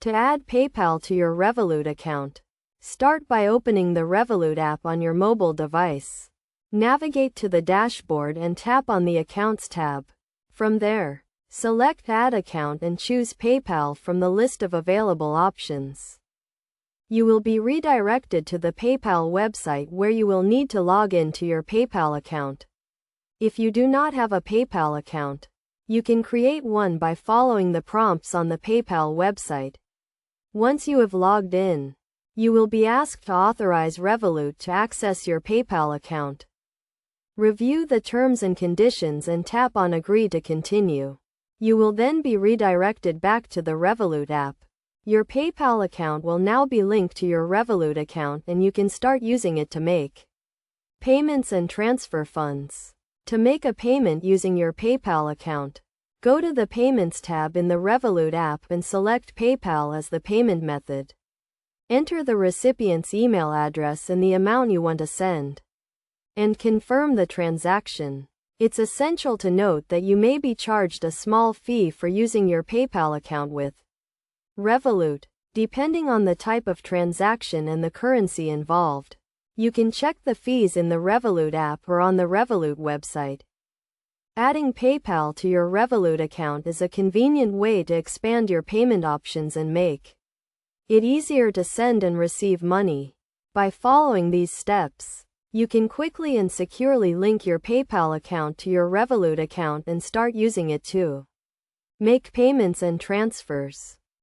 To add PayPal to your Revolut account, start by opening the Revolut app on your mobile device. Navigate to the dashboard and tap on the Accounts tab. From there, select Add Account and choose PayPal from the list of available options. You will be redirected to the PayPal website where you will need to log in to your PayPal account. If you do not have a PayPal account, you can create one by following the prompts on the PayPal website. Once you have logged in, you will be asked to authorize Revolut to access your PayPal account. Review the terms and conditions and tap on Agree to continue. You will then be redirected back to the Revolut app. Your PayPal account will now be linked to your Revolut account and you can start using it to make payments and transfer funds. To make a payment using your PayPal account, go to the Payments tab in the Revolut app and select PayPal as the payment method. Enter the recipient's email address and the amount you want to send, and confirm the transaction. It's essential to note that you may be charged a small fee for using your PayPal account with Revolut, depending on the type of transaction and the currency involved. You can check the fees in the Revolut app or on the Revolut website. Adding PayPal to your Revolut account is a convenient way to expand your payment options and make it easier to send and receive money. By following these steps, you can quickly and securely link your PayPal account to your Revolut account and start using it to make payments and transfers.